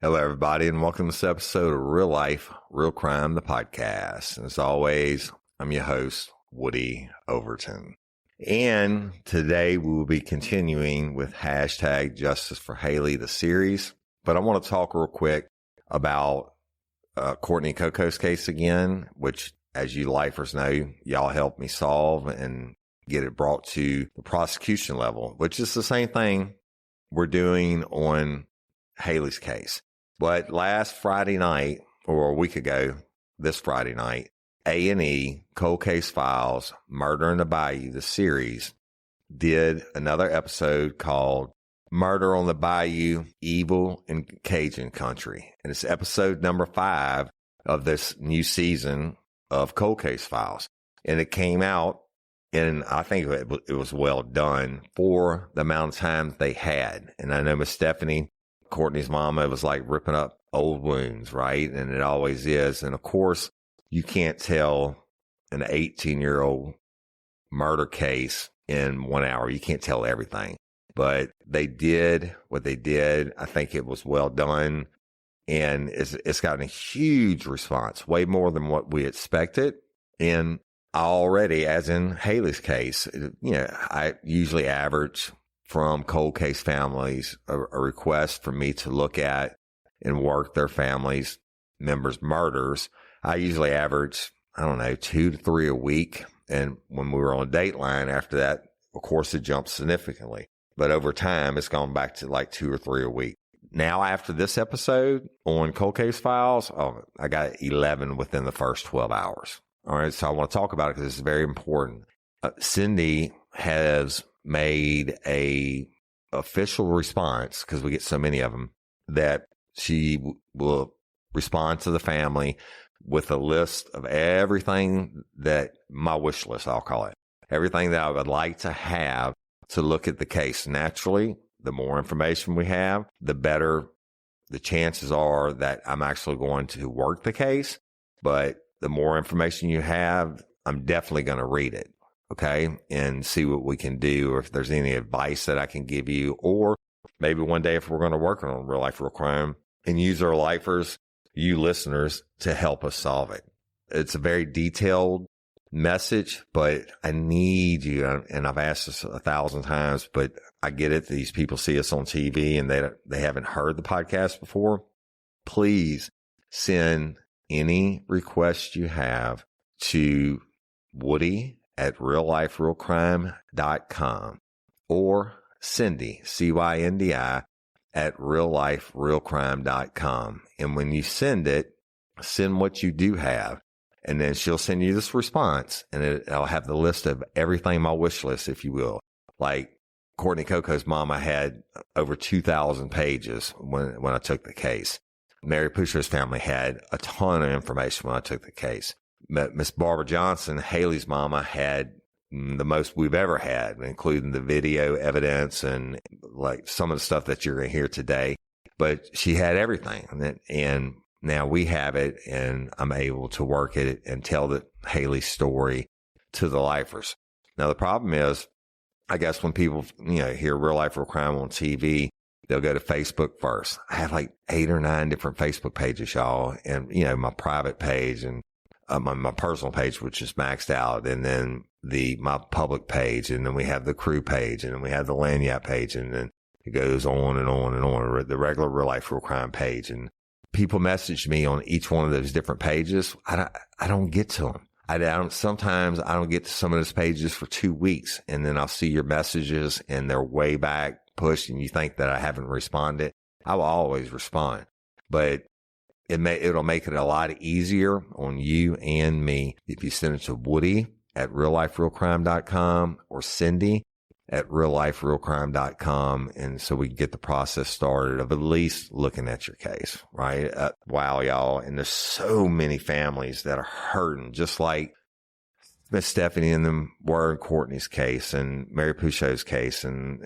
Hello, everybody, and welcome to this episode of Real Life, Real Crime, the podcast. And as always, I'm your host, Woody Overton. And today we will be continuing with hashtag Justice for Hailey, the series. But I want to talk real quick about Courtney Coco's case again, which, as you lifers know, y'all helped me solve and get it brought to the prosecution level, which is the same thing we're doing on Hailey's case. But last Friday night, or a week ago, this Friday night, A&E, Cold Case Files, Murder in the Bayou, the series, did another episode called Murder on the Bayou, Evil in Cajun Country. And it's episode number 5 of this new season of Cold Case Files. And it came out, and I think it was well done for the amount of time they had. And I know Miss Stephanie, Courtney's mama, was like ripping up old wounds, right? And it always is. And of course, you can't tell an 18-year-old murder case in 1 hour. You can't tell everything. But they did what they did. I think it was well done. And it's gotten a huge response, way more than what we expected. And already, as in Hailey's case, I usually average from cold case families a request for me to look at and work their families members' murders. I usually average, 2 to 3 a week. And when we were on Dateline after that, of course, it jumped significantly. But over time, it's gone back to like 2 or 3 a week. Now, after this episode on Cold Case Files, I got 11 within the first 12 hours. All right, so I want to talk about it because it's very important. Cindy has made a official response, because we get so many of them, that she will respond to the family with a list of everything that my wish list, I'll call it, everything that I would like to have to look at the case. Naturally, the more information we have, the better the chances are that I'm actually going to work the case. But the more information you have, I'm definitely going to read it. Okay. And see what we can do, or if there's any advice that I can give you, or maybe one day if we're going to work on real life, real crime and use our lifers, you listeners, to help us solve it. It's a very detailed message, but I need you. And I've asked this 1,000 times, but I get it. These people see us on TV and they haven't heard the podcast before. Please send any request you have to Woody at realliferealcrime.com or Cindy, CYNDI, at realliferealcrime.com. And when you send it, send what you do have. And then she'll send you this response, and I'll have the list of everything, my wish list, if you will. Like Courtney Coco's mama had over 2,000 pages when I took the case. Mary Pusher's family had a ton of information when I took the case. Miss Barbara Johnson, Hailey's mama, had the most we've ever had, including the video evidence and like some of the stuff that you're going to hear today. But she had everything. And now we have it, and I'm able to work it and tell the Hailey story to the lifers. Now, the problem is, I guess when people, hear Real Life, Real Crime on TV, they'll go to Facebook first. I have like 8 or 9 different Facebook pages, y'all. And, my private page and my personal page, which is maxed out. And then my public page. And then we have the crew page. And then we have the Lanyard page. And then it goes on and on and on. The regular Real Life, Real Crime page. And people message me on each one of those different pages. I don't get to them. Sometimes I don't get to some of those pages for 2 weeks. And then I'll see your messages and they're way back pushed, and you think that I haven't responded. I will always respond, but it'll make it a lot easier on you and me if you send it to Woody at realliferealcrime.com or Cindy at realliferealcrime.com. And so we can get the process started of at least looking at your case, right? Wow, y'all. And there's so many families that are hurting, just like Miss Stephanie and them were in Courtney's case, and Mary Pouchot's case, and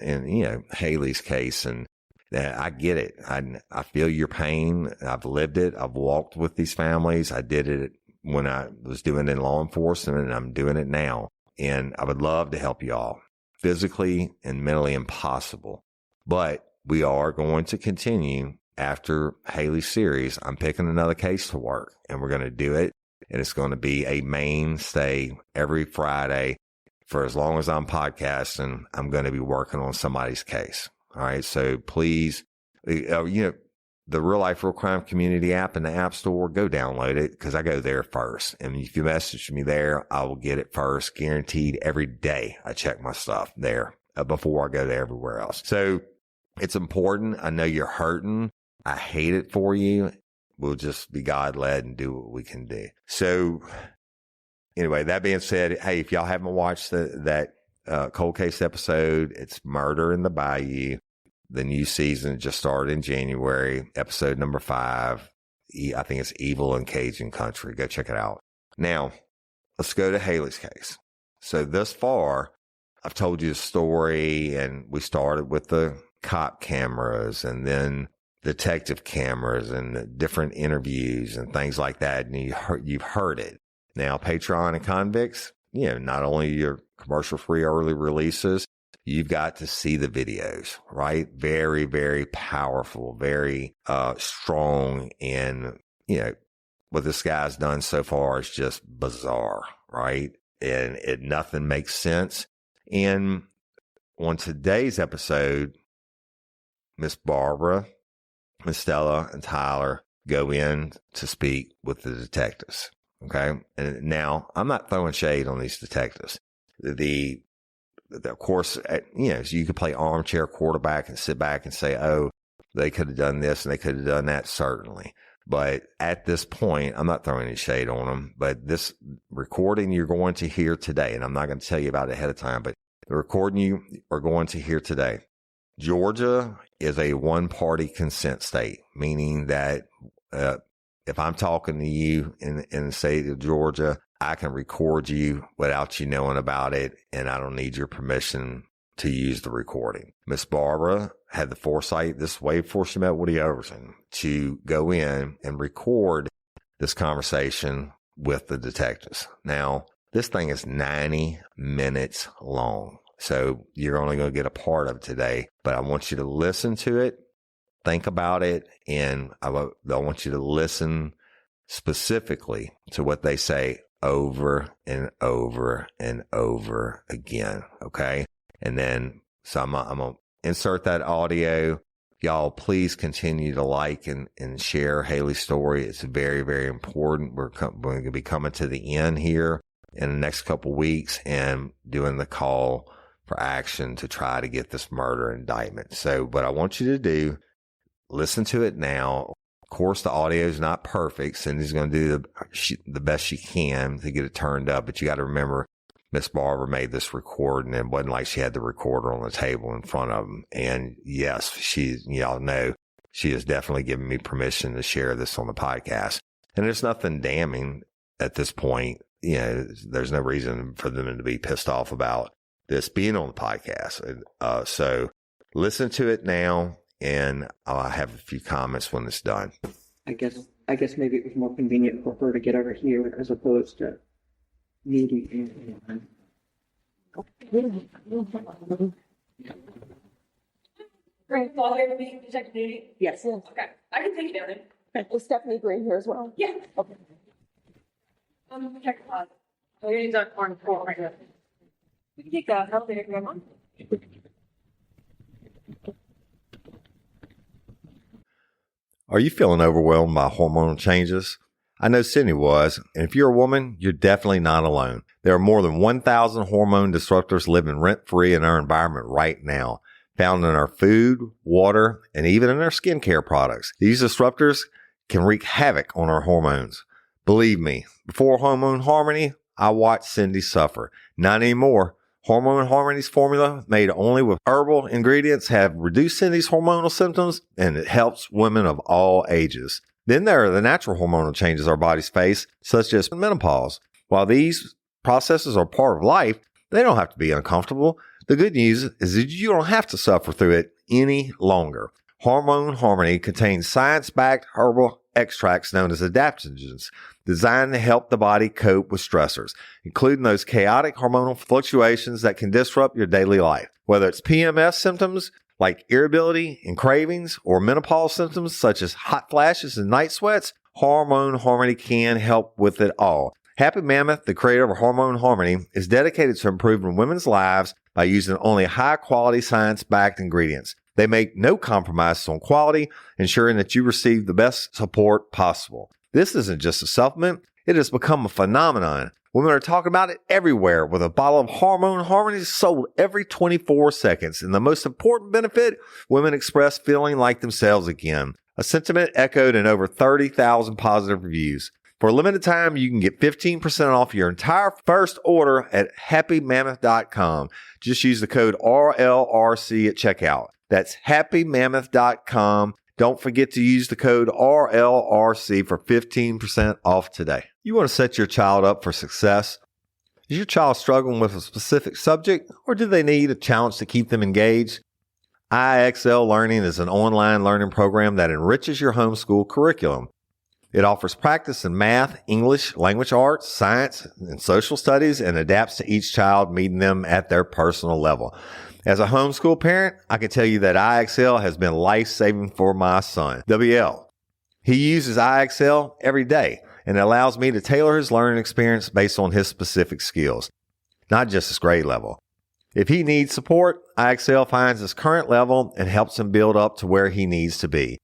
Hailey's case. And I get it. I feel your pain. I've lived it. I've walked with these families. I did it when I was doing it in law enforcement, and I'm doing it now. And I would love to help y'all. Physically and mentally impossible. But we are going to continue after Hailey's series, I'm picking another case to work, and we're going to do it. And it's going to be a mainstay every Friday for as long as I'm podcasting. I'm going to be working on somebody's case. All right. So please, the Real Life Real Crime Community app in the App Store, go download it because I go there first. And if you message me there, I will get it first, guaranteed every day. I check my stuff there before I go to everywhere else. So it's important. I know you're hurting. I hate it for you. We'll just be God-led and do what we can do. So anyway, that being said, hey, if y'all haven't watched that cold case episode, it's Murder in the Bayou. The new season just started in January, episode number 5. I think it's Evil in Cajun Country. Go check it out. Now, let's go to Hailey's case. So thus far, I've told you the story, and we started with the cop cameras and then detective cameras and the different interviews and things like that. And you've heard it. Now, Patreon and Convicts, not only your commercial-free early releases, you've got to see the videos, right? Very, very powerful, very strong. And, what this guy's done so far is just bizarre, right? And nothing makes sense. And on today's episode, Miss Barbara, Miss Stella, and Tyler go in to speak with the detectives, okay? And now, I'm not throwing shade on these detectives. Of course, you could play armchair quarterback and sit back and say, oh, they could have done this and they could have done that, certainly. But at this point, I'm not throwing any shade on them. But this recording you're going to hear today, and I'm not going to tell you about it ahead of time, but the recording you are going to hear today, Georgia is a one-party consent state, meaning that if I'm talking to you in the state of Georgia, I can record you without you knowing about it, and I don't need your permission to use the recording. Miss Barbara had the foresight, this way before she met Woody Overton, to go in and record this conversation with the detectives. Now, this thing is 90 minutes long, so you're only going to get a part of it today, but I want you to listen to it, think about it, and I want you to listen specifically to what they say over and over and over again. Okay. And then, so I'm going to insert that audio. Y'all, please continue to like and share Hailey's story. It's very, very important. We're going to be coming to the end here in the next couple weeks and doing the call for action to try to get this murder indictment. So what I want you to do, listen to it now. Of course, the audio is not perfect. Cindy's going to do the best she can to get it turned up. But you got to remember, Miss Barbara made this recording, and it wasn't like she had the recorder on the table in front of them. And yes, y'all know, she has definitely given me permission to share this on the podcast. And there's nothing damning at this point. There's no reason for them to be pissed off about this being on the podcast. So listen to it now. And I'll have a few comments when it's done. I guess maybe it was more convenient for her to get over here as opposed to meeting. Great. Fall here to be detective duty? Yes. Okay. I can take it down there. Is Stephanie Green here as well? Yeah. Okay. Check the pod. Oh, you need that corn floor right here. We can take that elevator, Grandma. Are you feeling overwhelmed by hormonal changes? I know Cindy was, and if you're a woman, you're definitely not alone. There are more than 1,000 hormone disruptors living rent-free in our environment right now, found in our food, water, and even in our skincare products. These disruptors can wreak havoc on our hormones. Believe me, before Hormone Harmony, I watched Cindy suffer. Not anymore. Hormone Harmony's formula, made only with herbal ingredients, have reduced Cindy's hormonal symptoms, and it helps women of all ages. Then there are the natural hormonal changes our bodies face, such as menopause. While these processes are part of life, they don't have to be uncomfortable. The good news is that you don't have to suffer through it any longer. Hormone Harmony contains science-backed herbal extracts known as adaptogens, designed to help the body cope with stressors, including those chaotic hormonal fluctuations that can disrupt your daily life. Whether it's PMS symptoms, like irritability and cravings or menopause symptoms such as hot flashes and night sweats, Hormone Harmony can help with it all. Happy Mammoth, the creator of Hormone Harmony, is dedicated to improving women's lives by using only high-quality science-backed ingredients. They make no compromises on quality, ensuring that you receive the best support possible. This isn't just a supplement, it has become a phenomenon. Women are talking about it everywhere, with a bottle of Hormone Harmony sold every 24 seconds. And the most important benefit, women express feeling like themselves again. A sentiment echoed in over 30,000 positive reviews. For a limited time, you can get 15% off your entire first order at happymammoth.com. Just use the code RLRC at checkout. That's happymammoth.com. Don't forget to use the code RLRC for 15% off today. You want to set your child up for success? Is your child struggling with a specific subject, or do they need a challenge to keep them engaged? IXL Learning is an online learning program that enriches your homeschool curriculum. It offers practice in math, English, language arts, science, and social studies, and adapts to each child, meeting them at their personal level. As a homeschool parent, I can tell you that IXL has been life-saving for my son, WL. He uses IXL every day, and it allows me to tailor his learning experience based on his specific skills, not just his grade level. If he needs support, IXL finds his current level and helps him build up to where he needs to be.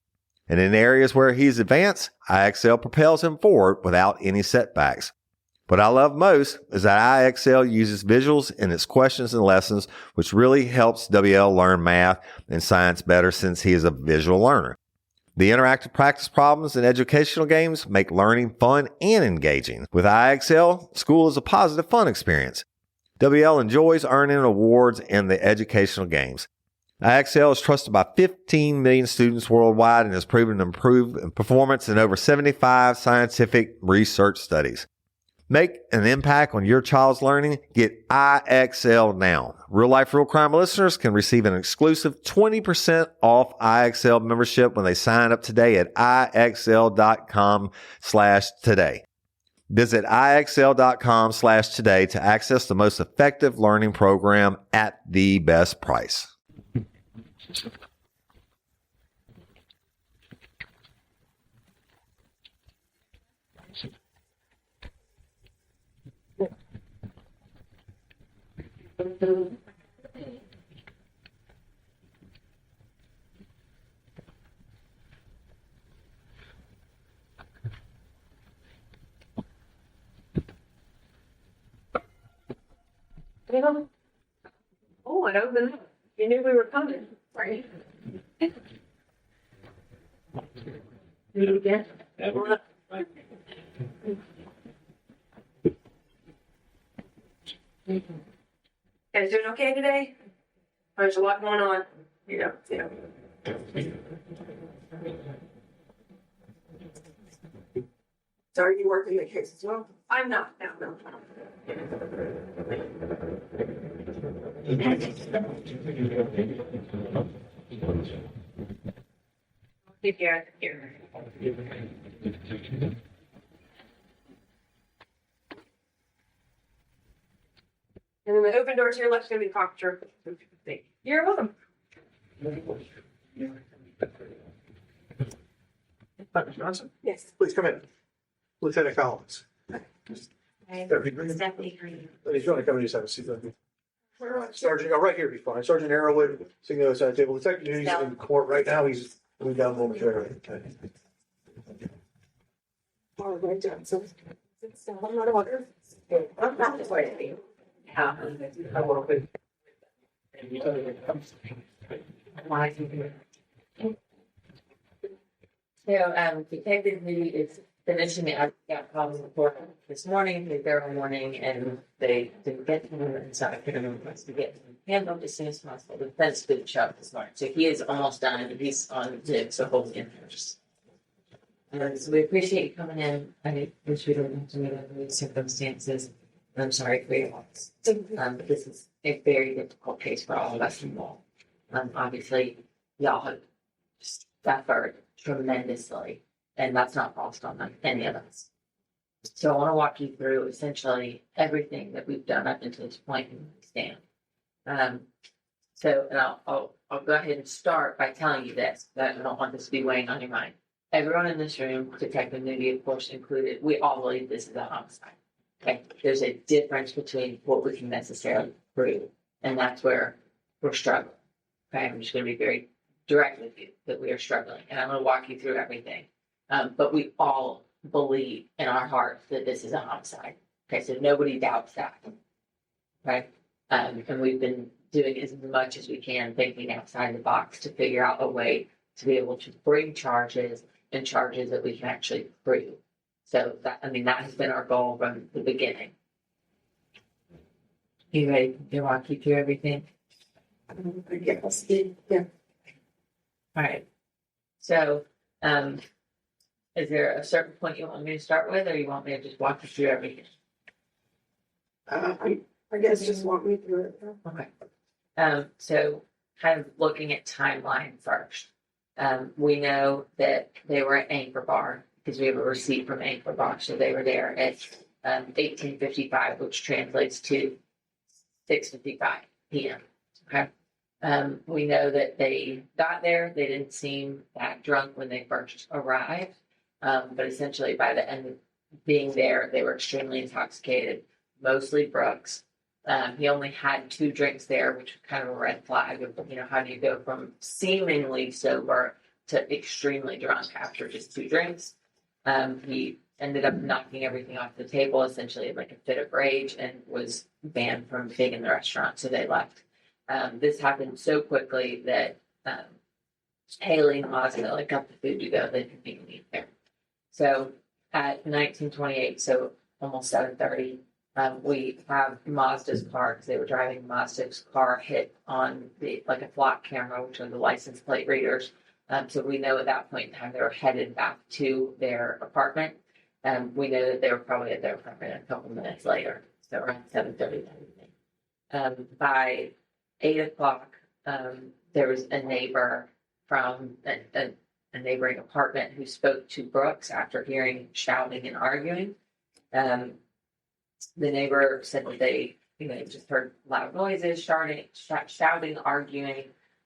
And in areas where he's advanced, IXL propels him forward without any setbacks. What I love most is that IXL uses visuals in its questions and lessons, which really helps WL learn math and science better since he is a visual learner. The interactive practice problems and educational games make learning fun and engaging. With IXL, school is a positive, fun experience. WL enjoys earning awards in the educational games. IXL is trusted by 15 million students worldwide and has proven to improve performance in over 75 scientific research studies. Make an impact on your child's learning. Get IXL now. Real Life, Real Crime listeners can receive an exclusive 20% off IXL membership when they sign up today at IXL.com/today. Visit IXL.com/today to access the most effective learning program at the best price. Oh, it opened up. You knew we were coming, right? Do it again. Guys doing okay today? There's a lot going on. Yeah. So are you working the case as well? I'm not. No. Keep here. And then the open door to your left is going to be cocktail. You're welcome. Dr. Johnson, Yes. please come in. Lieutenant Collins. Stephanie Green. He's going to come in, just have a seat. Sergeant, right here, be fine. Sergeant Arrowwood, sitting on the other side of the table. Detective, he's in court right now. He's moving down momentarily. All right, Johnson. I'm not a water. I'm not just waiting for you. I want to. So, Detective Lee is finishing it. I got calls before this morning, the third morning, and they didn't get to him, and so I put him in place to get him handled as soon as possible. The defense didn't show up this morning, so he is almost done. He's on the so hopefully in there. So we appreciate you coming in. I wish we didn't have to meet under these circumstances. I'm sorry for your loss. This is a very difficult case for all of us involved. Obviously, y'all have suffered tremendously, and that's not lost on any of us. So I want to walk you through essentially everything that we've done up until this point in the stand. So, and I'll go ahead and start by telling you this, that I don't want this to be weighing on your mind. Everyone in this room, Detective Nudie, of course, included, we all believe this is a homicide. Okay, there's a difference between what we can necessarily prove, and that's where we're struggling. Okay, I'm just going to be very direct with you that we are struggling, and I'm going to walk you through everything. But we all believe in our heart that this is a homicide. Okay, so nobody doubts that. Okay, and we've been doing as much as we can, thinking outside the box to figure out a way to be able to bring charges and charges that we can actually prove. So that has been our goal from the beginning. You ready to walk you through everything? Yes. Yeah. All right. So, is there a certain point you want me to start with, or you want me to just walk you through everything? I guess just walk me through it. Okay. So kind of looking at timeline first. We know that they were at Anchor Bar because we have a receipt from Anchor Bar. So they were there at 18:55, which translates to 6:55 p.m. Okay. We know that they got there. They didn't seem that drunk when they first arrived. But essentially by the end of being there, they were extremely intoxicated, mostly Brooks. He only had 2 drinks there, which was kind of a red flag of, how do you go from seemingly sober to extremely drunk after just 2 drinks? He ended up knocking everything off the table, essentially like a fit of rage, and was banned from being in the restaurant, so they left. This happened so quickly that Hailey and Mazda got the food to go. They didn't even eat there. So at 19:28, so almost 7:30, we have Mazda's car, because they were driving Mazda's car, hit on a flock camera, which are the license plate readers. So we know at that point in time they were headed back to their apartment. We know that they were probably at their apartment a couple minutes later, so around 7:30. By 8:00, there was a neighbor from a neighboring apartment who spoke to Brooks after hearing shouting and arguing. The neighbor said that they, just heard loud noises, shouting, arguing,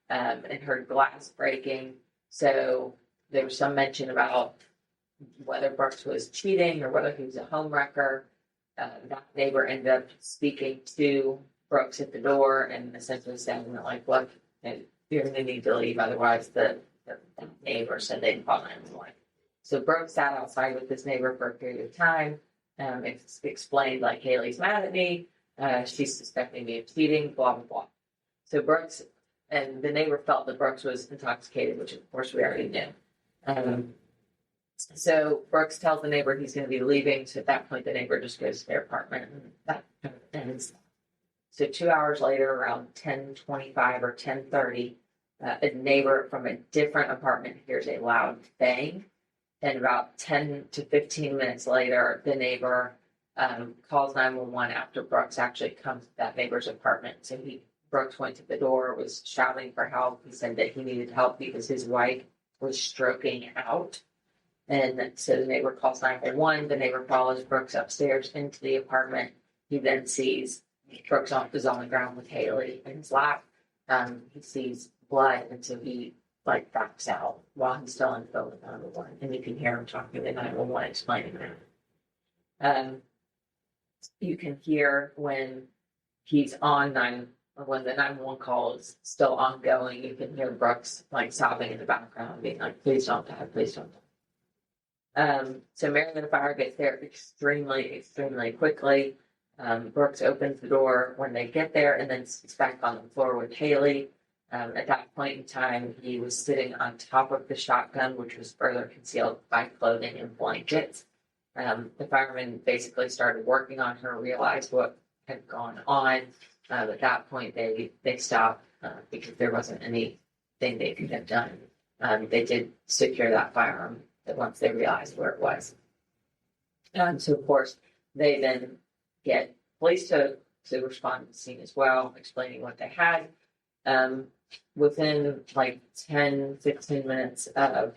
and heard glass breaking. So there was some mention about whether Brooks was cheating or whether he was a homewrecker. That neighbor ended up speaking to Brooks at the door and essentially saying that, look, you're going to need to leave, otherwise the neighbor said they'd call 911. So Brooks sat outside with this neighbor for a period of time. Explained, Hailey's mad at me, she's suspecting me of cheating, blah, blah, blah. So Brooks and the neighbor felt that Brooks was intoxicated, which of course we already knew. So Brooks tells the neighbor he's going to be leaving. So at that point, the neighbor just goes to their apartment, and that ends. So 2 hours later, around 10:25 or 10:30, a neighbor from a different apartment hears a loud bang. And about 10 to 15 minutes later, the neighbor calls 911 after Brooks actually comes to that neighbor's apartment. So Brooks went to the door, was shouting for help. He said that he needed help because his wife was stroking out. And so the neighbor calls 911. The neighbor follows Brooks upstairs into the apartment. He then sees Brooks is on the ground with Hailey in his lap. He sees blood, and so he backs out while he's still on the phone with 911, and you can hear him talking to 911, explaining that. You can hear when he's on when the 911 call is still ongoing, you can hear Brooks sobbing in the background, being like, "Please don't die, please don't die." So Maryland Fire gets there extremely, extremely quickly. Brooks opens the door when they get there, and then sits back on the floor with Hailey. At that point in time, he was sitting on top of the shotgun, which was further concealed by clothing and blankets. The firemen basically started working on her, realized what had gone on. At that point, they stopped because there wasn't anything they could have done. They did secure that firearm once they realized where it was. So, of course, they then get police to respond to the scene as well, explaining what they had. Within 10, 15 minutes of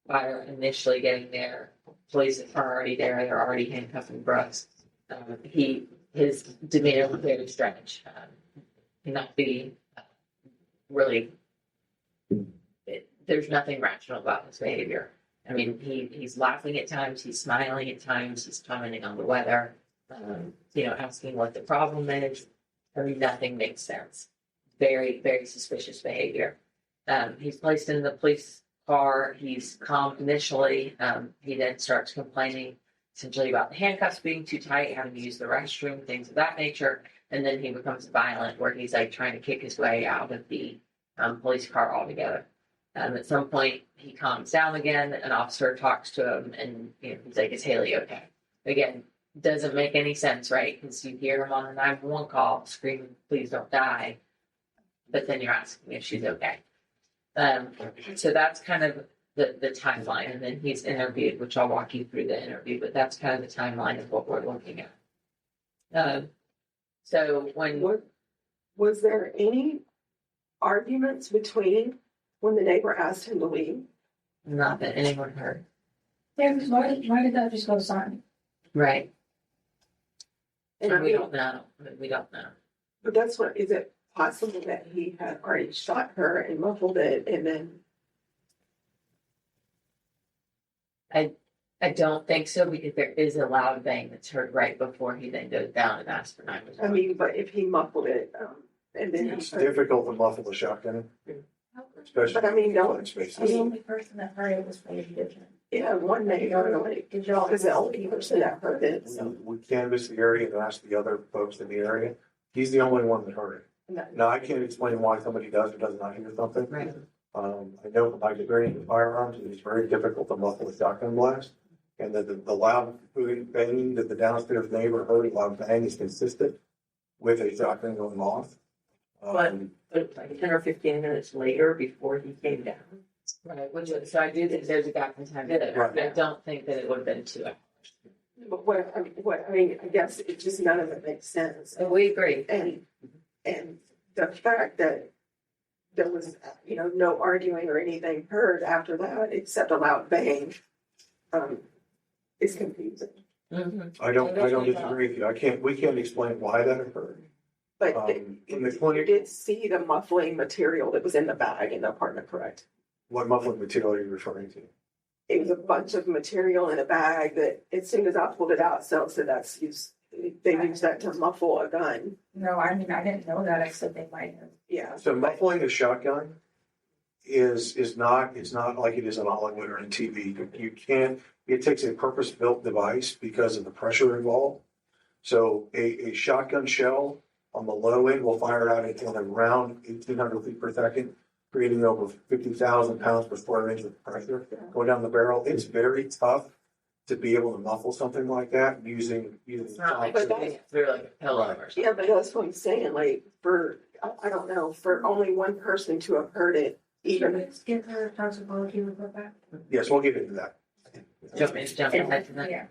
fire initially getting there, police are already there. They're already handcuffing Brooks. His demeanor was very strange. Not the really, there's nothing rational about his behavior. I mean, he's laughing at times, he's smiling at times, he's commenting on the weather, asking what the problem is. I mean, nothing makes sense. Very, very suspicious behavior. He's placed in the police car. He's calm initially. He then starts complaining essentially about the handcuffs being too tight, having to use the restroom, things of that nature. And then he becomes violent, where he's like trying to kick his way out of the police car altogether. At some point, he calms down again. An officer talks to him, and he's like, "Is Hailey okay?" Again, doesn't make any sense, right? Because you hear him on the 911 call screaming, "Please don't die," but then you're asking if she's okay. So that's kind of the timeline, and then he's interviewed, which I'll walk you through the interview, but that's kind of the timeline of what we're looking at. So Was there any arguments between when the neighbor asked him to leave? Not that anyone heard. Yeah, because why did that just go silent? Right. And And we don't know. We don't know. But that's what, is it possible that he had already shot her and muffled it and then? I don't think so, because there is a loud bang that's heard right before he then goes down and asks for 911. I mean, but if he muffled it, and then. It's difficult to muffle a shotgun, especially. But I mean, no, The only person that heard it was from the kitchen. yeah, one neighbor, like, is the only person that heard it, so. We canvassed the area and asked the other folks in the area. He's the only one that heard it. Now, I can't explain why somebody does or does not hear something. Right. I know from my experience with firearms, it's very difficult to muffle a shotgun blast. And the loud banging that the downstairs neighbor heard, loud bang, is consistent with a shotgun going off. But like 10 or 15 minutes later, before he came down. Right. So I do think there's a gap in time there. Right. I don't think that it would have been 2 hours. But I mean, I guess it just none of it makes sense. So we agree. And the fact that there was, no arguing or anything heard after that, except a loud bang, is confusing. Mm-hmm. I don't disagree with you. We can't explain why that occurred. But In the you clinic, did see the muffling material that was in the bag in the apartment, correct? what muffling material are you referring to? It was a bunch of material in a bag that, as soon as I pulled it out, so that's used. They use that to muffle a gun. No, I mean, I didn't know that. I said they might have. Yeah. So muffling a shotgun is not like it is in Hollywood or in TV. You can't. It takes a purpose-built device because of the pressure involved. So a shotgun shell on the low end will fire out at around 1,800 feet per second, creating over 50,000 pounds per square inch of pressure going down the barrel. It's very tough to be able to muffle something like that using. It's not like But it's through like a pillow or something. Yeah, but that's what I'm saying. Like I don't know, for only one person to have heard it, Should we even. just give her a toxicology report back? Yes, we'll get into that. Jump ahead to that. Yeah.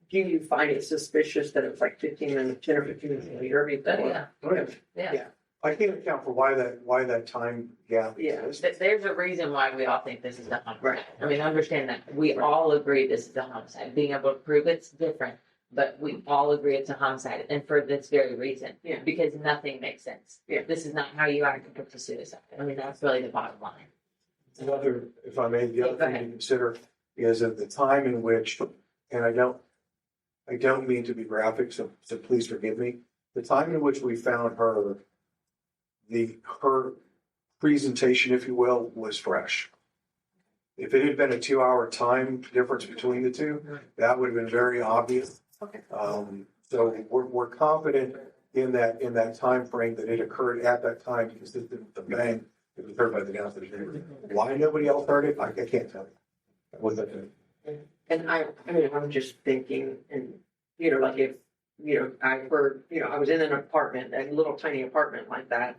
Do you find it suspicious that it was like 10 or 15 minutes later before? Yeah. I can't account for why that time gap Yeah. exists. There's a reason why we all think this is a homicide. I mean, understand that. We all agree this is a homicide. Being able to prove it's different, but we all agree it's a homicide, and for this very reason. Yeah. Because nothing makes sense. Yeah. This is not how you act to suicide. I mean, that's really the bottom line. Another, if I may, the Yeah, other go thing to ahead. consider is at the time in which, and I don't mean to be graphic, so please forgive me. The time in which we found her, her presentation, if you will, was fresh. If it had been a 2-hour time difference between the two, that would have been very obvious. Okay. So we're confident in that time frame that it occurred at that time, consistent with the bang that was heard by the downstairs neighbor. Why nobody else heard it, I can't tell you. What that mean? And I mean, I'm just thinking, and, like if, I heard, I was in an apartment, a little tiny apartment like that.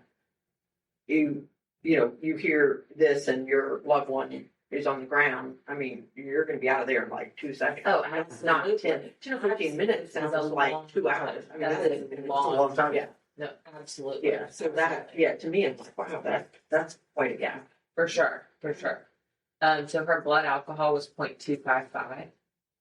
You hear this and your loved one is on the ground. I mean, you're going to be out of there in like 2 seconds. Oh, It's not absolutely. 10 or 15 minutes. That's Sounds a like long 2 hours. I mean, That that is is a It's a long time. Yeah. No, absolutely. Yeah. So to me, it's like, wow, that's quite a gap. For sure. So her blood alcohol was 0.255,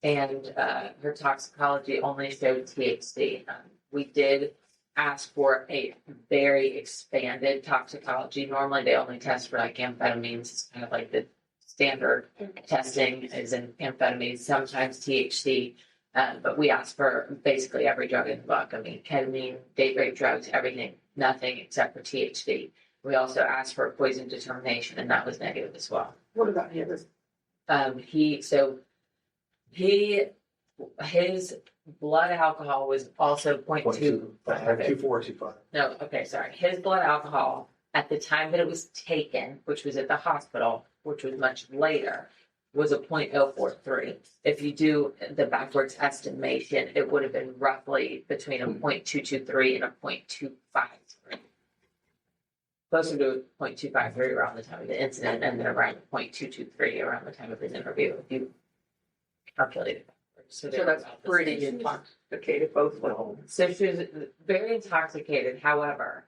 and her toxicology only showed THC. We did asked for a very expanded toxicology. Normally, they only test for like amphetamines. It's kind of like the standard testing is in amphetamines, sometimes THC. But we asked for basically every drug in the book. I mean, ketamine, date rape drugs, everything, nothing except for THC. We also asked for a poison determination, and that was negative as well. What about him? His blood alcohol was also 0.2. 2425. No, okay, sorry. His blood alcohol at the time that it was taken, which was at the hospital, which was much later, was a 0.043. If you do the backwards estimation, it would have been roughly between a 0.223 and a 0.253. Closer to 0.253 around the time of the incident, and then around 0.223 around the time of his interview, if you calculate it backwards. So that's pretty intoxicated, both of them. So she was very intoxicated. However,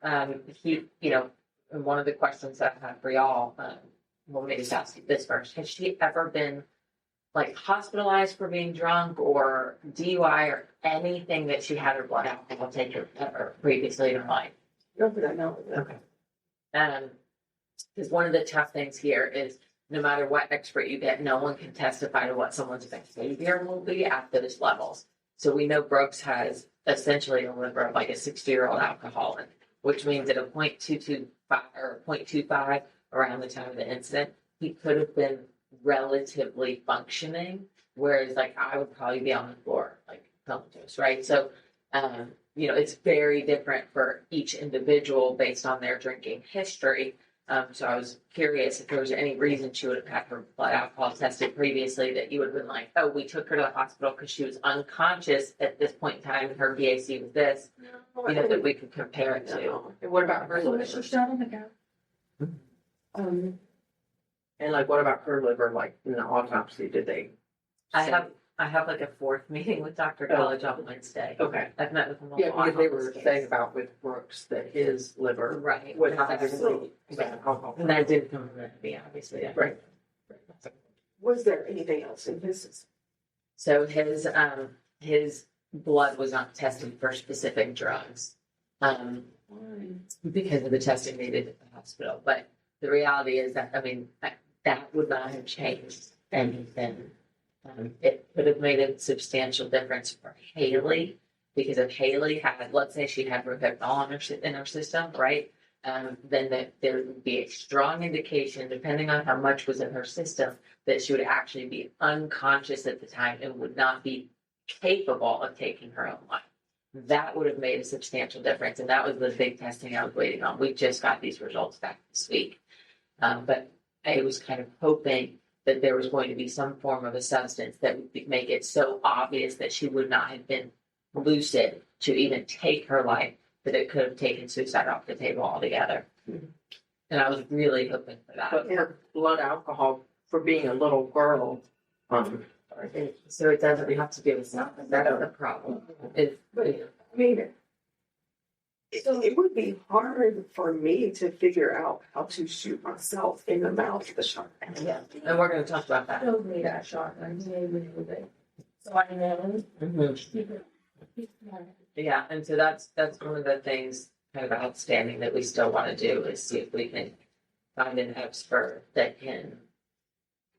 he, and one of the questions that I have for y'all, well, maybe just ask you this first. Has she ever been like hospitalized for being drunk or DUI or anything that she had her blood alcohol taken ever previously in her life? Not that I know. Okay. Because one of the tough things here is no matter what expert you get, no one can testify to what someone's behavior will be at those levels. So we know Brooks has essentially a liver of like a 60-year-old alcoholic, which means at a 0.225 or 0.25 around the time of the incident, he could have been relatively functioning, whereas like I would probably be on the floor, like comatose, right? So, it's very different for each individual based on their drinking history. So I was curious if there was any reason she would have had her blood alcohol tested previously that you would have been like, oh, we took her to the hospital because she was unconscious at this point in time. Her BAC was this, that we could compare it to. And what about her So liver? was she still on the couch? And like, what about her liver? Like in the autopsy, did they? I have like a fourth meeting with Dr. College on Wednesday. Okay. I've met with him. Yeah, because they were saying about with Brooks that his liver right would have So- alcohol. and that didn't come from me, obviously. Right. Was there anything else in his system? So his blood was not tested for specific drugs because of the testing they did at the hospital. But the reality is that that would not have changed anything. It could have made a substantial difference for Hailey, because if Hailey had, let's say she had rohypnol in her system, right? Then there would be a strong indication, depending on how much was in her system, that she would actually be unconscious at the time and would not be capable of taking her own life. That would have made a substantial difference, and that was the big testing I was waiting on. We just got these results back this week, but I was kind of hoping that there was going to be some form of a substance that would make it so obvious that she would not have been lucid to even take her life, that it could have taken suicide off the table altogether. Mm-hmm. And I was really hoping for that. But her blood alcohol for being a little girl, So it doesn't have to do with something. That's the problem. It would be hard for me to figure out how to shoot myself in the mouth with a shotgun. Yeah, and we're going to talk about that. Showed me that shotgun. He made me with it. So I know. Yeah, and so that's one of the things kind of outstanding that we still want to do is see if we can find an expert that can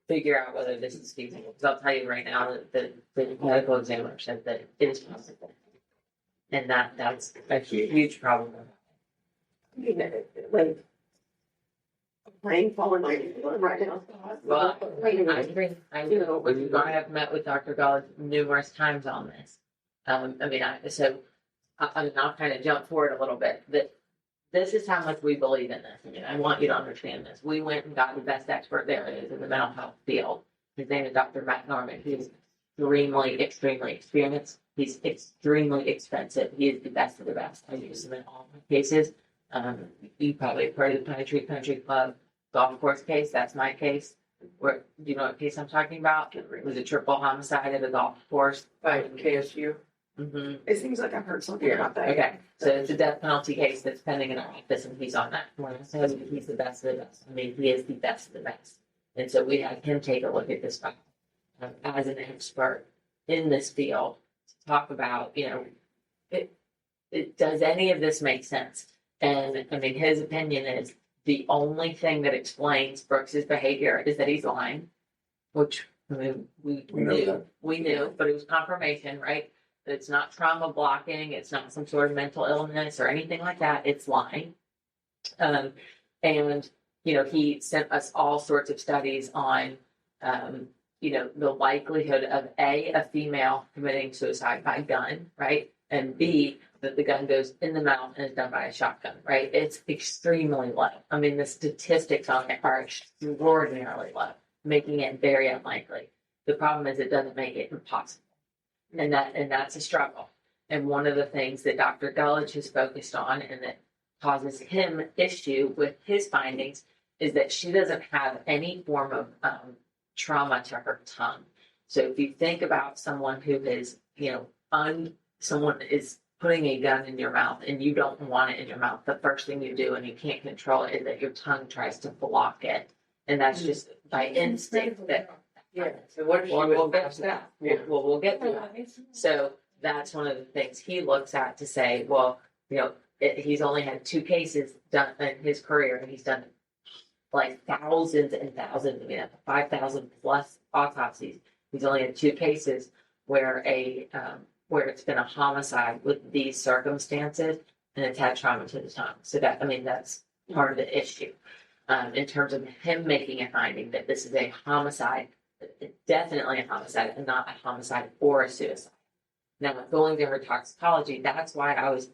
figure out whether this is feasible. Because I'll tell you right now that the medical examiner said that it is possible, and that's a huge problem. I mean, like a plane falling right now. Well, I agree. I have met with Dr. Gall numerous times on this. I'm kind of jump forward a little bit. That this is how much we believe in this. I want you to understand this. We went and got the best expert there is in the mental health field. His name is Dr. Matt Norman. He's extremely experienced. He's extremely expensive. He is the best of the best. I use him in all my cases. You probably have heard of the Pine Tree Country Club golf course case. That's my case. Do you know what case I'm talking about? It was a triple homicide at a golf course. by KSU. Mm-hmm. It seems like I've heard something about that. Okay, so it's a death penalty case that's pending in our office, and he's on that. When I say he's the best of the best, I mean he is the best of the best. And so we had him take a look at this file as an expert in this field to talk about, does any of this make sense? And I mean, his opinion is the only thing that explains Brooks's behavior is that he's lying, which I mean, we knew, but it was confirmation, right? It's not trauma blocking, it's not some sort of mental illness or anything like that. It's lying. And he sent us all sorts of studies on, the likelihood of a female committing suicide by gun, right? And B, that the gun goes in the mouth and is done by a shotgun, right? It's extremely low. I mean, the statistics on it are extraordinarily low, making it very unlikely. The problem is it doesn't make it impossible. And that's a struggle. And one of the things that Dr. Gullich has focused on and that causes him issue with his findings is that she doesn't have any form of trauma to her tongue. So if you think about someone who is, someone is putting a gun in your mouth and you don't want it in your mouth, the first thing you do and you can't control it is that your tongue tries to block it. And that's just by instinct that. Yeah, so what if We'll she get was to that. We'll get to that. So that's one of the things he looks at to say, well, he's only had 2 cases done in his career, and he's done like thousands and thousands, 5,000 plus autopsies. He's only had 2 cases where where it's been a homicide with these circumstances, and it's had trauma to the tongue. So that's part of the issue. In terms of him making a finding that this is a homicide, definitely a homicide and not a homicide or a suicide. Now, going to her toxicology, that's why I was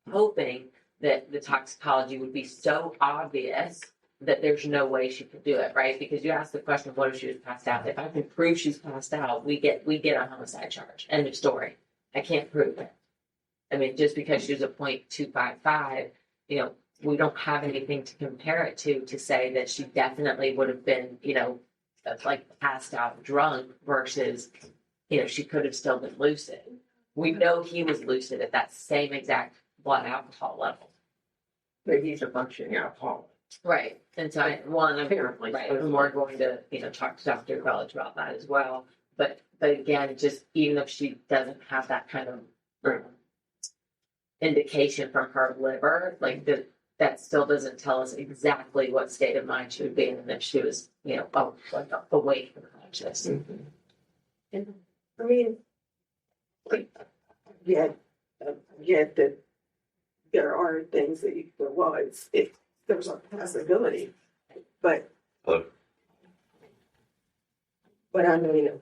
hoping that the toxicology would be so obvious that there's no way she could do it, right? Because you asked the question, what if she was passed out? If I can prove she's passed out, we get a homicide charge. End of story. I can't prove it. I mean, just because she was a .255, we don't have anything to compare it to say that she definitely would have been, like passed out drunk versus, she could have still been lucid. We know he was lucid at that same exact blood alcohol level. But he's a functioning alcoholic. Right. And so Apparently. right. And we're going to, talk to Dr. Gullich about that as well. But again, just even if she doesn't have that kind of indication from her liver, like that still doesn't tell us exactly what state of mind she would be in if she was, awake and conscious. Mm-hmm. I mean, yet that there are things that there's a possibility, but Hello. I mean.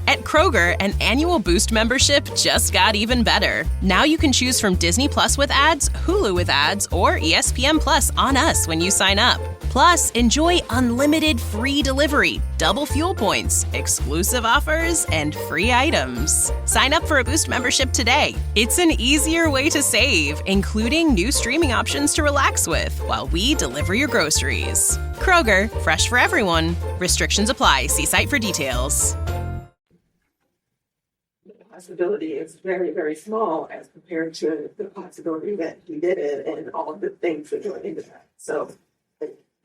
At Kroger, an annual Boost membership just got even better. Now you can choose from Disney Plus with ads, Hulu with ads, or ESPN Plus on us when you sign up. Plus, enjoy unlimited free delivery, double fuel points, exclusive offers, and free items. Sign up for a Boost membership today. It's an easier way to save, including new streaming options to relax with while we deliver your groceries. Kroger, fresh for everyone. Restrictions apply. See site for details. Possibility is very, very small as compared to the possibility that he did it and all the things that go into that. So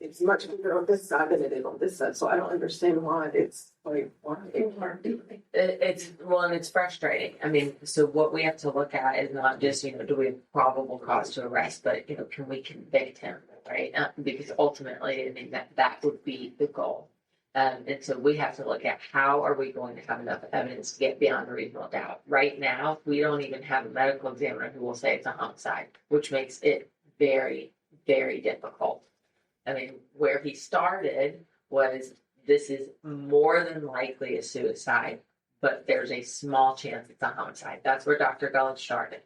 it's much bigger on this side than it is on this side. So I don't understand why it's like, why it weren't doing it. And it's frustrating. I mean, so what we have to look at is not just, do we have probable cause to arrest, but, can we convict him, right? Because ultimately, I mean, that would be the goal. And so we have to look at how are we going to have enough evidence to get beyond a reasonable doubt. Right now, we don't even have a medical examiner who will say it's a homicide, which makes it very, very difficult. I mean, where he started was this is more than likely a suicide, but there's a small chance it's a homicide. That's where Dr. Gullich started.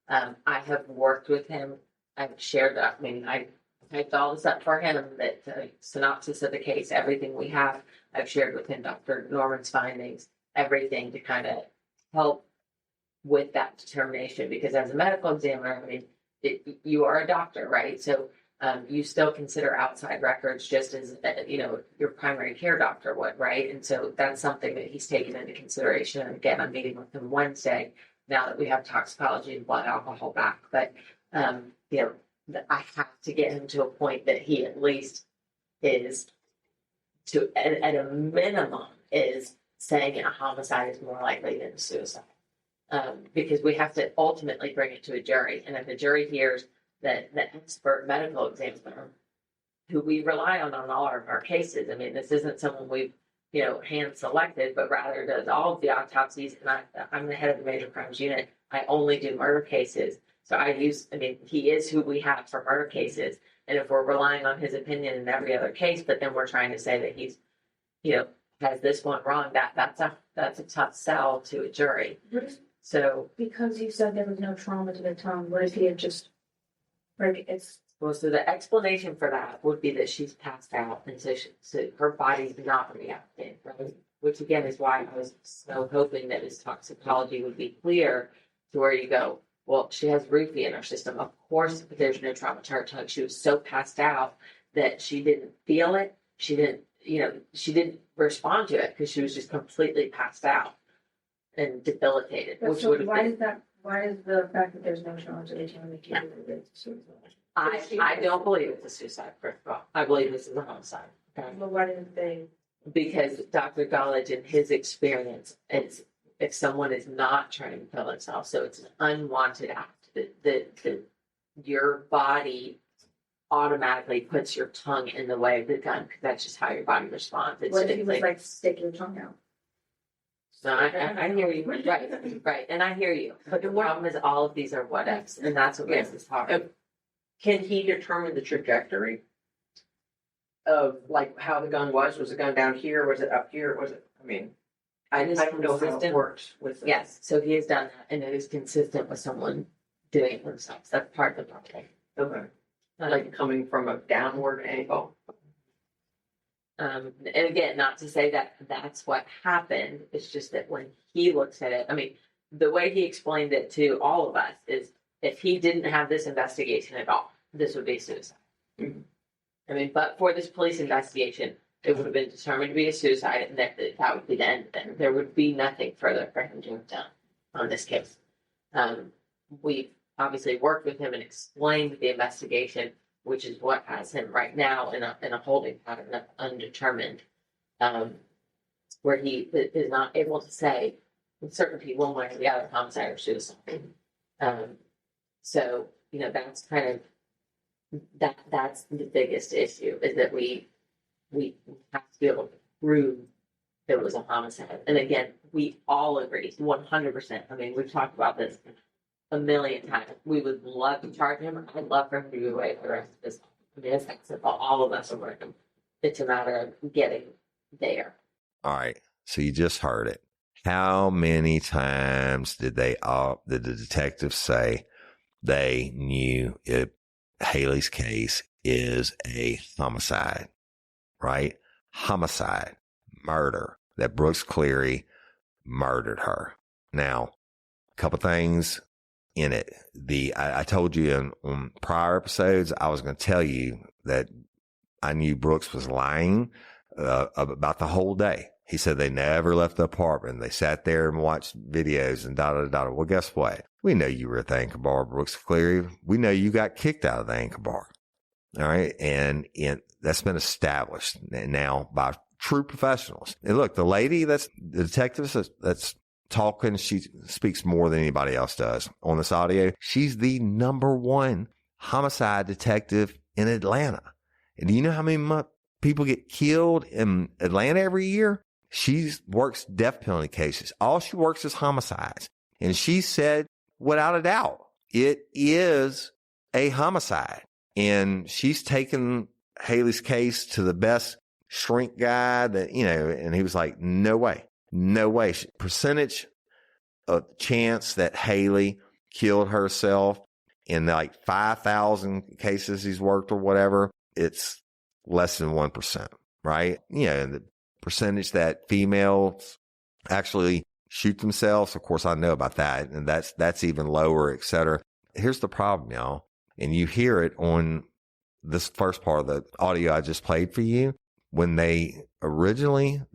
I have worked with him. I've shared that. I mean, I typed all this up for him, that synopsis of the case, everything we have. I've shared with him Dr. Norman's findings, everything to kind of help with that determination. Because as a medical examiner, I mean, you are a doctor, right? So you still consider outside records just as, your primary care doctor would, right? And so that's something that he's taken into consideration. And again, I'm meeting with him Wednesday now that we have toxicology and blood alcohol back. But, I have to get him to a point that he at least is at a minimum is saying a homicide is more likely than suicide. because we have to ultimately bring it to a jury. And if the jury hears that the expert medical examiner, who we rely on all of our cases, I mean, this isn't someone we've, hand selected, but rather does all of the autopsies. And I'm the head of the major crimes unit. I only do murder cases. So he is who we have for murder cases. And if we're relying on his opinion in every other case, but then we're trying to say that he's, has this one wrong, that's a tough sell to a jury. So Because you said there was no trauma to the tongue, what if he had just, so the explanation for that would be that she's passed out, and so her body's not reacting, right? Which again is why I was so hoping that his toxicology would be clear to where you go, well, she has roofie in her system. Of course, there's no trauma to her tongue. She was so passed out that she didn't feel it. She didn't respond to it because she was just completely passed out and debilitated. why is the fact that there's no trauma to the tongue make you believe it's suicide? I don't believe it's a suicide, first of all. I believe this is a homicide. Okay? Well, why didn't they? Because Dr. Gollage, in his experience, it's if someone is not trying to kill themselves, so it's an unwanted act, that your body automatically puts your tongue in the way of the gun, because that's just how your body responds. What if he was stick your tongue out? No, I hear you. Right, and I hear you. But the problem is all of these are what ifs, and that's what makes this hard. Can he determine the trajectory of how the gun was? Was the gun down here? Was it up here? Was it? I don't know how it works with. Yes, so he has done that, and it is consistent with someone doing it themselves. That's part of the problem. Okay. Coming from a downward angle. And again, not to say that that's what happened. It's just that when he looks at it, the way he explained it to all of us is, if he didn't have this investigation at all, this would be suicide. Mm-hmm. But for this police investigation, it would have been determined to be a suicide, and that would be the end of it. There would be nothing further for him to have done on this case. We've obviously worked with him and explained the investigation, which is what has him right now in a holding pattern of undetermined, where he is not able to say with certainty one way or the other, homicide or suicide. So, that's kind of, that's the biggest issue, is that we have to be able to prove it was a homicide. And again, we all agree 100%. We've talked about this a million times. We would love to charge him. I'd love for him to be away for the rest of his life. It's that simple. All of us are working. It's a matter of getting there. All right. So you just heard it. How many times did the detectives say they knew Hailey's case is a homicide, right? Homicide, murder, that Brooks Cleary murdered her. Now, a couple things in it. I told you on prior episodes, I was going to tell you that I knew Brooks was lying about the whole day. He said they never left the apartment. They sat there and watched videos and da-da-da-da. Well, guess what? We know you were at the Anchor Bar, Brooks Cleary. We know you got kicked out of the Anchor Bar. All right. And that's been established now by true professionals. And look, the lady the detective that's talking, she speaks more than anybody else does on this audio. She's the #1 homicide detective in Atlanta. And do you know how many people get killed in Atlanta every year? She works death penalty cases. All she works is homicides. And she said, without a doubt, it is a homicide. And she's taken Hailey's case to the best shrink guy that, and he was like, no way. Percentage of chance that Hailey killed herself in 5,000 cases he's worked or whatever, it's less than 1%, right? The percentage that females actually shoot themselves, of course I know about that, and that's even lower, et cetera. Here's the problem, y'all, and you hear it on this first part of the audio I just played for you. When the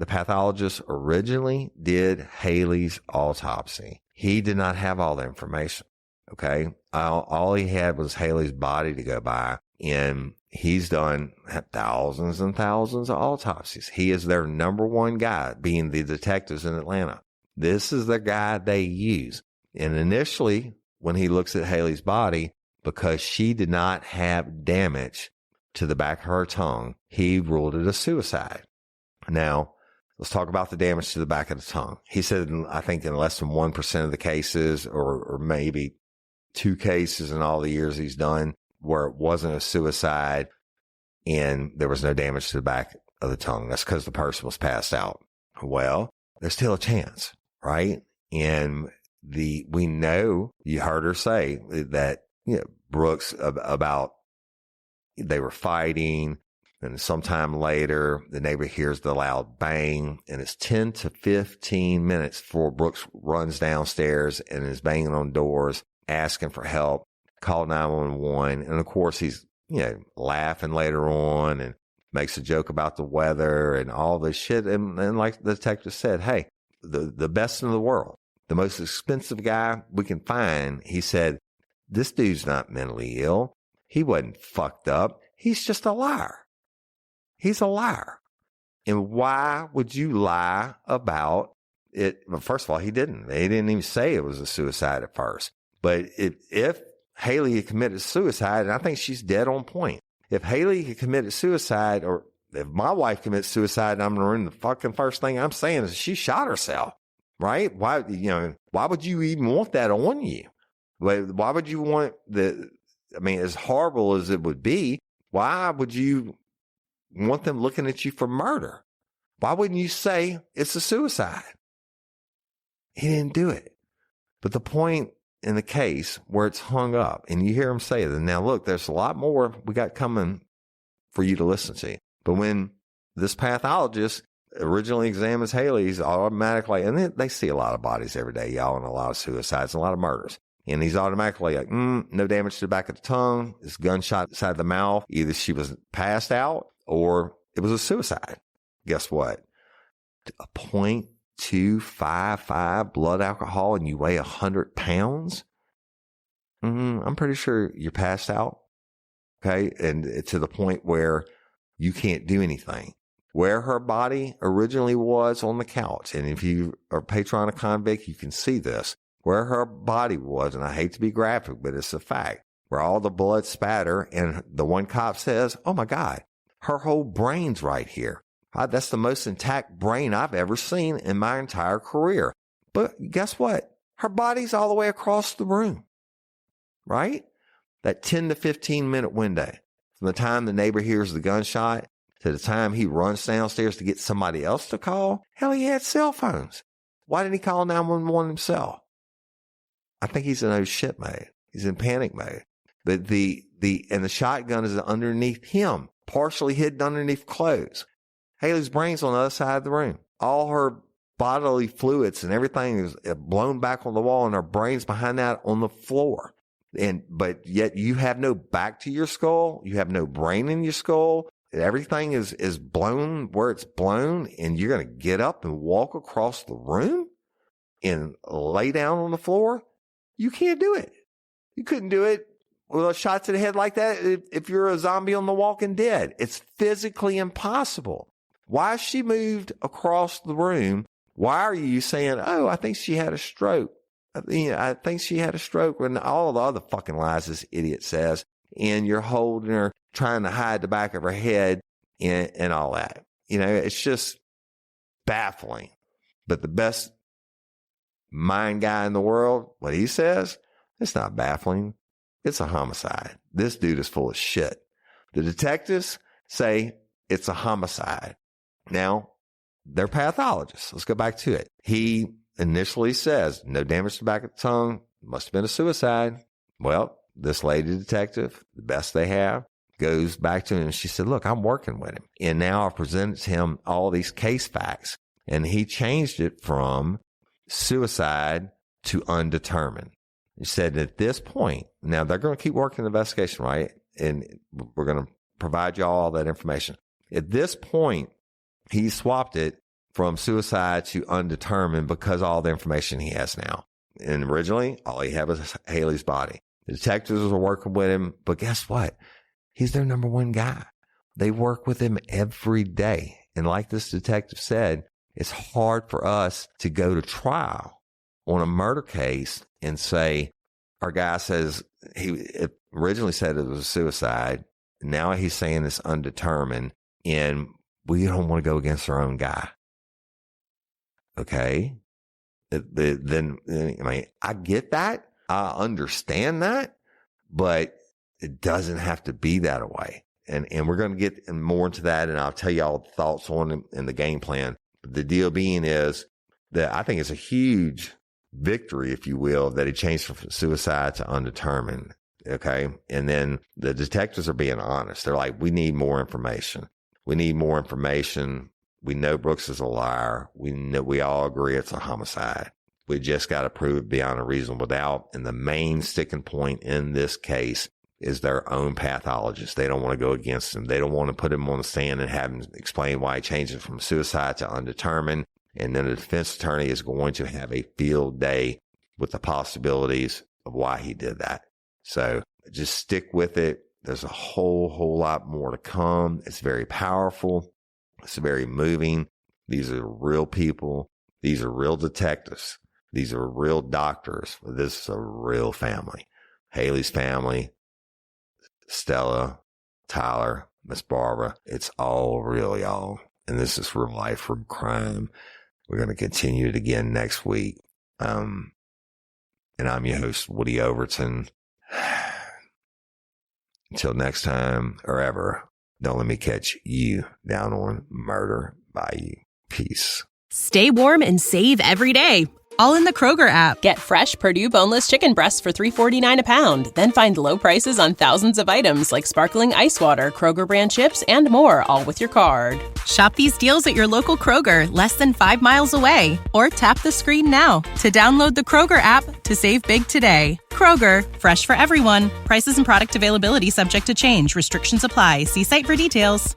pathologist originally did Hailey's autopsy, he did not have all the information. Okay. All he had was Hailey's body to go by, and he's done thousands and thousands of autopsies. He is their #1 guy, being the detectives in Atlanta. This is the guy they use. And initially, when he looks at Hailey's body, because she did not have damage to the back of her tongue, he ruled it a suicide. Now, let's talk about the damage to the back of the tongue. He said, I think in less than 1% of the cases, or maybe 2 cases in all the years he's done, where it wasn't a suicide and there was no damage to the back of the tongue. That's because the person was passed out. Well, there's still a chance, right? And we know, you heard her say that, Brooks about they were fighting, and sometime later the neighbor hears the loud bang, and it's 10 to 15 minutes before Brooks runs downstairs and is banging on doors, asking for help, call 911. And of course he's, laughing later on and makes a joke about the weather and all this shit. And like the detective said, hey, the best in the world, the most expensive guy we can find, he said, this dude's not mentally ill. He wasn't fucked up. He's just a liar. He's a liar. And why would you lie about it? Well, first of all, he didn't. They didn't even say it was a suicide at first. But if Hailey had committed suicide, and I think she's dead on point. If Hailey had committed suicide, or if my wife commits suicide and I'm in the room, the fucking first thing I'm saying is she shot herself, right? Why would you even want that on you? Why would you want as horrible as it would be, why would you want them looking at you for murder? Why wouldn't you say it's a suicide? He didn't do it. But the point in the case where it's hung up, and you hear him say that, now look, there's a lot more we got coming for you to listen to. But when this pathologist originally examines Hailey's, automatically, and they see a lot of bodies every day, y'all, and a lot of suicides and a lot of murders. And he's automatically like, no damage to the back of the tongue. It's gunshot inside the mouth. Either she was passed out or it was a suicide. Guess what? A 0.255 blood alcohol and you weigh 100 pounds? I'm pretty sure you're passed out. Okay. And to the point where you can't do anything. Where her body originally was on the couch. And if you are a patron of convict, you can see this. Where her body was, and I hate to be graphic, but it's a fact, where all the blood spatter, and the one cop says, oh my God, her whole brain's right here. That's the most intact brain I've ever seen in my entire career. But guess what? Her body's all the way across the room, right? That 10 to 15 minute window from the time the neighbor hears the gunshot to the time he runs downstairs to get somebody else to call. Hell, he had cell phones. Why didn't he call 911 himself? I think he's in oh shit mode. He's in panic mode. But the shotgun is underneath him, partially hidden underneath clothes. Hailey's brain's on the other side of the room. All her bodily fluids and everything is blown back on the wall, and her brain's behind that on the floor. But yet you have no back to your skull. You have no brain in your skull. Everything is blown where it's blown, and you're going to get up and walk across the room and lay down on the floor? You can't do it. You couldn't do it with a shot to the head like that if you're a zombie on The Walking Dead. It's physically impossible. Why she moved across the room? Why are you saying, oh, I think she had a stroke? I think she had a stroke, when all the other fucking lies this idiot says, and you're holding her, trying to hide the back of her head and all that. It's just baffling. But the best mind guy in the world, what he says, it's not baffling. It's a homicide. This dude is full of shit. The detectives say it's a homicide. Now, they're pathologists. Let's go back to it. He initially says, no damage to the back of the tongue. Must have been a suicide. Well, this lady detective, the best they have, goes back to him and she said, look, I'm working with him. And now I presented him all these case facts. And he changed it from suicide to undetermined. He said at this point, now they're going to keep working the investigation, right? And we're going to provide you all that information. At this point, he swapped it from suicide to undetermined because of all the information he has now. And originally, all he had was Hailey's body. The detectives were working with him, but guess what? He's their number one guy. They work with him every day. And like this detective said, it's hard for us to go to trial on a murder case and say, our guy says he originally said it was a suicide. Now he's saying it's undetermined, and we don't want to go against our own guy. Okay. Then, I mean, I get that. I understand that, but it doesn't have to be that way. And we're going to get more into that, and I'll tell you all the thoughts on it and the game plan. The deal being is that I think it's a huge victory, if you will, that he changed from suicide to undetermined. Okay. And then the detectives are being honest. They're like, we need more information. We need more information. We know Brooks is a liar. We all agree it's a homicide. We just got to prove it beyond a reasonable doubt. And the main sticking point in this case is their own pathologist. They don't want to go against him. They don't want to put him on the stand and have him explain why he changed it from suicide to undetermined. And then the defense attorney is going to have a field day with the possibilities of why he did that. So just stick with it. There's a whole lot more to come. It's very powerful. It's very moving. These are real people. These are real detectives. These are real doctors. This is a real family. Hailey's family, Stella, Tyler, Miss Barbara. It's all real, y'all. And this is real life, real crime. We're going to continue it again next week. And I'm your host, Woody Overton. Until next time, or ever, don't let me catch you down on Murder Bayou. Peace. Stay warm and save every day. All in the Kroger app. Get fresh Purdue boneless chicken breasts for $3.49 a pound. Then find low prices on thousands of items like sparkling ice water, Kroger brand chips, and more, all with your card. Shop these deals at your local Kroger, less than 5 miles away. Or tap the screen now to download the Kroger app to save big today. Kroger, fresh for everyone. Prices and product availability subject to change. Restrictions apply. See site for details.